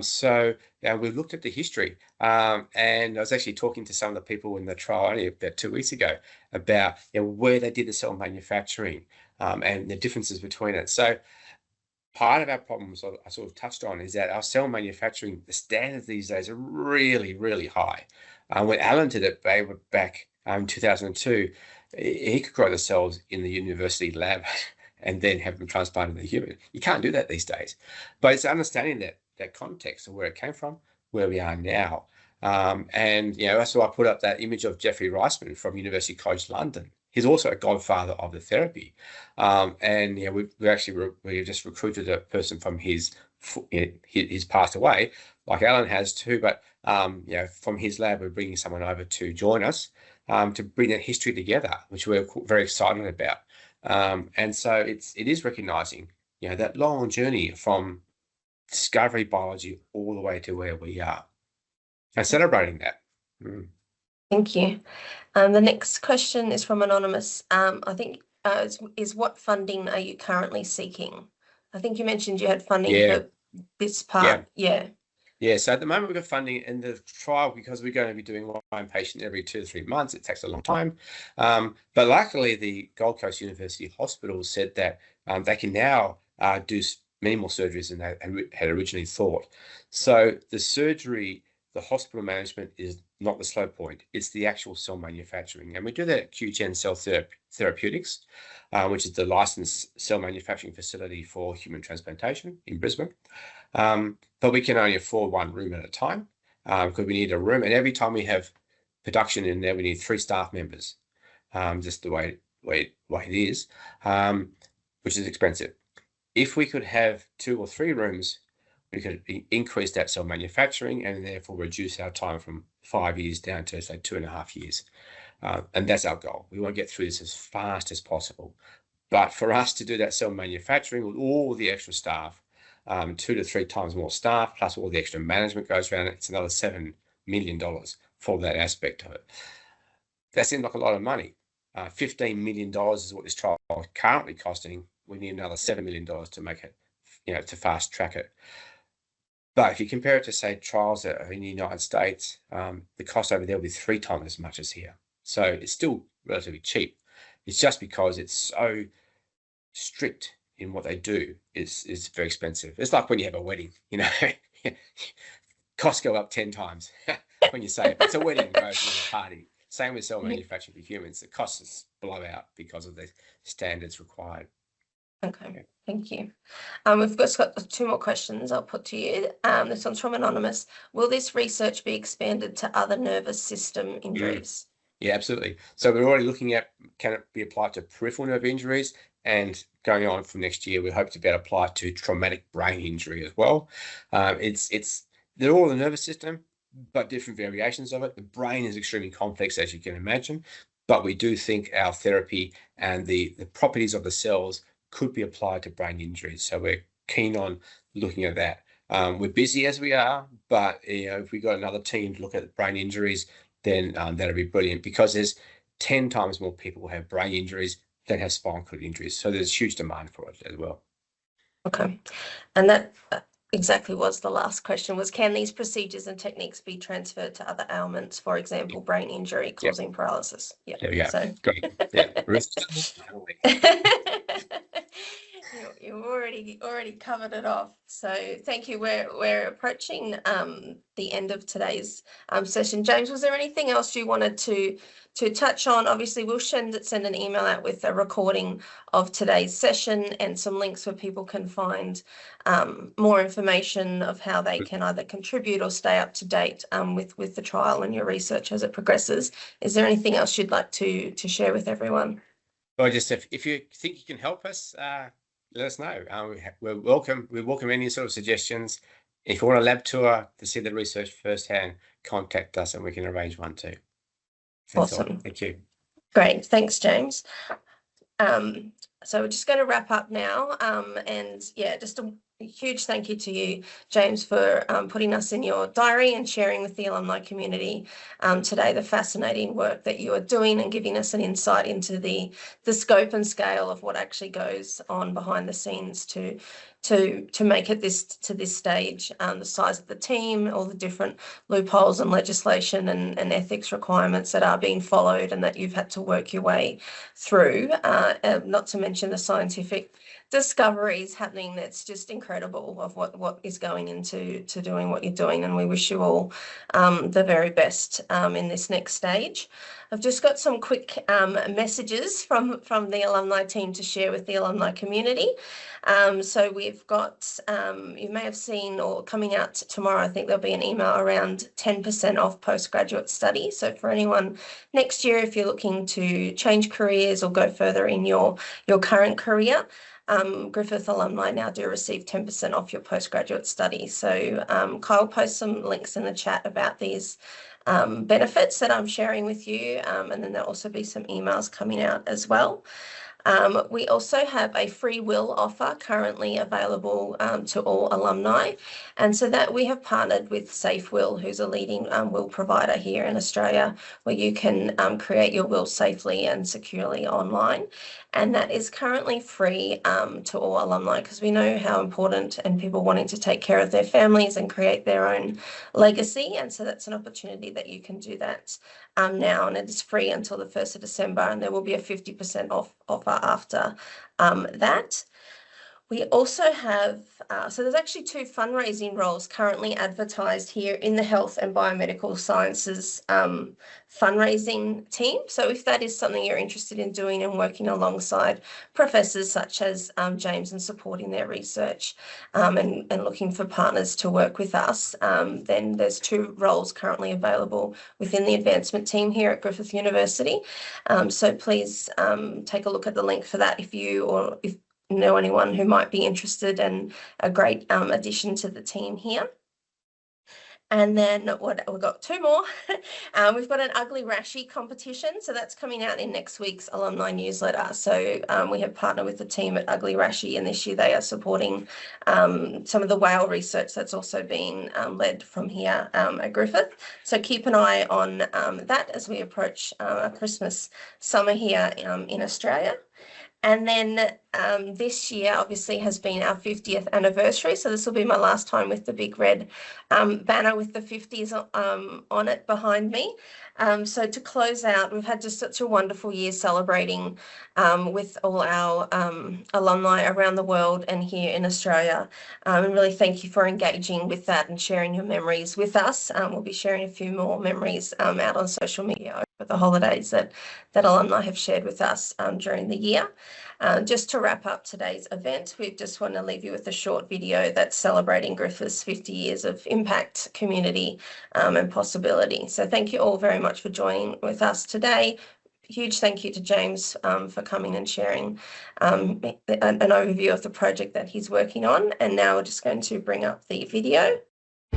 So we looked at the history. And I was actually talking to some of the people in the trial only about 2 weeks ago about where they did the cell manufacturing and the differences between it. So part of our problems I sort of touched on is that our cell manufacturing, the standards these days are really, really high. When Alan did it back in 2002, he could grow the cells in the university lab and then have them transplanted in the human. You can't do that these days. But it's understanding that context of where it came from, where we are now. And that's why I put up that image of Jeffrey Reisman from University College London. He's also a godfather of the therapy. And we've just recruited a person from he's passed away, like Alan has too, but from his lab, we're bringing someone over to join us to bring that history together, which we're very excited about. And so it is recognizing, that long journey from discovery biology all the way to where we are and celebrating that. Thank you. The next question is from Anonymous. I think is what funding are you currently seeking? I think you mentioned you had funding for this part. Yeah, so at the moment we've got funding in the trial because we're going to be doing one patient every 2 to 3 months. It takes a long time. But luckily the Gold Coast University Hospital said that they can now do many more surgeries than they had originally thought. So the surgery, the hospital management is not the slow point. It's the actual cell manufacturing. And we do that at QGen Cell Therapeutics, which is the licensed cell manufacturing facility for human transplantation in Brisbane. But we can only afford one room at a time because we need a room. And every time we have production in there, we need 3 staff members, just the way it is, which is expensive. If we could have 2 or 3 rooms, we could increase that cell manufacturing and therefore reduce our time from 5 years down to, say, 2.5 years. And that's our goal. We want to get through this as fast as possible. But for us to do that cell manufacturing with all the extra staff, 2 to 3 times more staff, plus all the extra management goes around it. It's another $7 million for that aspect of it. That seems like a lot of money. $15 million is what this trial is currently costing. We need another $7 million to make it, to fast track it. But if you compare it to, say, trials that are in the United States, the cost over there will be 3 times as much as here. So it's still relatively cheap. It's just because it's so strict in what they do is very expensive. It's like when you have a wedding, costs go up 10 times when you say it. It's a wedding versus a party. Same with cell manufacturing for humans. The costs blow out because of the standards required. Okay, thank you. We've just got 2 more questions I'll put to you. This one's from Anonymous. Will this research be expanded to other nervous system injuries? Yeah, absolutely. So we're already looking at, can it be applied to peripheral nerve injuries? And going on from next year, we hope to be able to apply it to traumatic brain injury as well. They're all the nervous system, but different variations of it. The brain is extremely complex, as you can imagine, but we do think our therapy and the properties of the cells could be applied to brain injuries. So we're keen on looking at that. We're busy as we are, but if we got another team to look at brain injuries, then that'll be brilliant, because there's 10 times more people who have brain injuries than have spinal cord injuries. So there's huge demand for it as well. Okay. And that exactly was the last question, was can these procedures and techniques be transferred to other ailments, for example, brain injury causing paralysis? Yeah. There we go. So. Great. Yeah. You've already covered it off. So thank you. We're approaching the end of today's session. James, was there anything else you wanted to touch on? Obviously, we'll send an email out with a recording of today's session and some links where people can find more information of how they can either contribute or stay up to date with the trial and your research as it progresses. Is there anything else you'd like to share with everyone? Well, just if you think you can help us, let us know. We welcome any sort of suggestions. If you want a lab tour to see the research firsthand, contact us and we can arrange one too. That's awesome. All. Thank you. Great. Thanks, James. So we're just going to wrap up now. And yeah, just a huge thank you to you, James, for putting us in your diary and sharing with the alumni community today the fascinating work that you are doing and giving us an insight into the scope and scale of what actually goes on behind the scenes to make it to this stage, the size of the team, all the different loopholes and legislation and ethics requirements that are being followed and that you've had to work your way through, not to mention the scientific discoveries happening. That's just incredible of what is going into doing what you're doing, and we wish you all the very best in this next stage. I've just got some quick messages from the alumni team to share with the alumni community. So we've got, you may have seen, or coming out tomorrow, I think there'll be an email around 10% off postgraduate study. So for anyone next year, if you're looking to change careers or go further in your current career, Griffith alumni now do receive 10% off your postgraduate study. So Kyle will post some links in the chat about these benefits that I'm sharing with you, and then there'll also be some emails coming out as well. We also have a free will offer currently available to all alumni, and so that we have partnered with Safe Will, who's a leading will provider here in Australia, where you can create your will safely and securely online, and that is currently free to all alumni, because we know how important and people wanting to take care of their families and create their own legacy, and so that's an opportunity that you can do that now, and it is free until the 1st of December, and there will be a 50% off offer after that. We also have, so there's actually 2 fundraising roles currently advertised here in the Health and Biomedical Sciences fundraising team. So if that is something you're interested in doing and working alongside professors such as James and supporting their research and looking for partners to work with us, then there's 2 roles currently available within the advancement team here at Griffith University. So please take a look at the link for that if you know anyone who might be interested, and a great addition to the team here. And then we've got two more. We've got an ugly rashy competition. So that's coming out in next week's alumni newsletter. So we have partnered with the team at Ugly Rashy, and this year they are supporting some of the whale research that's also been led from here at Griffith. So keep an eye on that as we approach a Christmas summer here in Australia. And then this year obviously has been our 50th anniversary. So this will be my last time with the big red banner with the 50s on it behind me. So to close out, we've had just such a wonderful year celebrating with all our alumni around the world and here in Australia. And really thank you for engaging with that and sharing your memories with us. We'll be sharing a few more memories out on social media over the holidays that alumni have shared with us during the year. Just to wrap up today's event, we just want to leave you with a short video that's celebrating Griffith's 50 years of impact, community, and possibility. So thank you all very much for joining with us today. Huge thank you to James for coming and sharing an overview of the project that he's working on. And now we're just going to bring up the video.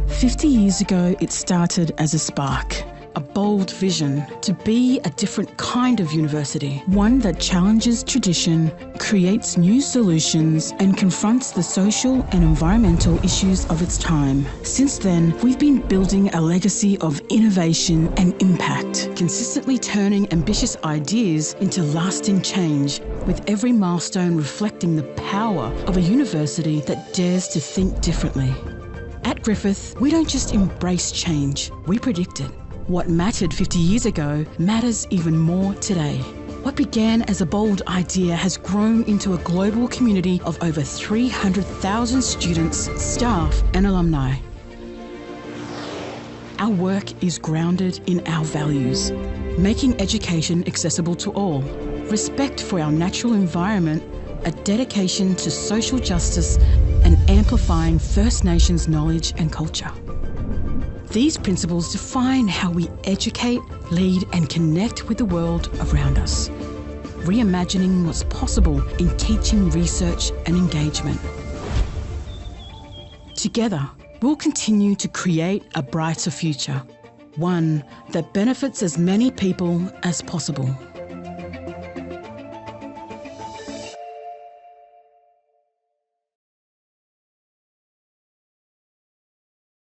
50 years ago, it started as a spark. A bold vision to be a different kind of university, one that challenges tradition, creates new solutions, and confronts the social and environmental issues of its time. Since then, we've been building a legacy of innovation and impact, consistently turning ambitious ideas into lasting change, with every milestone reflecting the power of a university that dares to think differently. At Griffith, we don't just embrace change, we predict it. What mattered 50 years ago matters even more today. What began as a bold idea has grown into a global community of over 300,000 students, staff, and alumni. Our work is grounded in our values, making education accessible to all, respect for our natural environment, a dedication to social justice, and amplifying First Nations knowledge and culture. These principles define how we educate, lead, and connect with the world around us, reimagining what's possible in teaching, research, and engagement. Together, we'll continue to create a brighter future, one that benefits as many people as possible.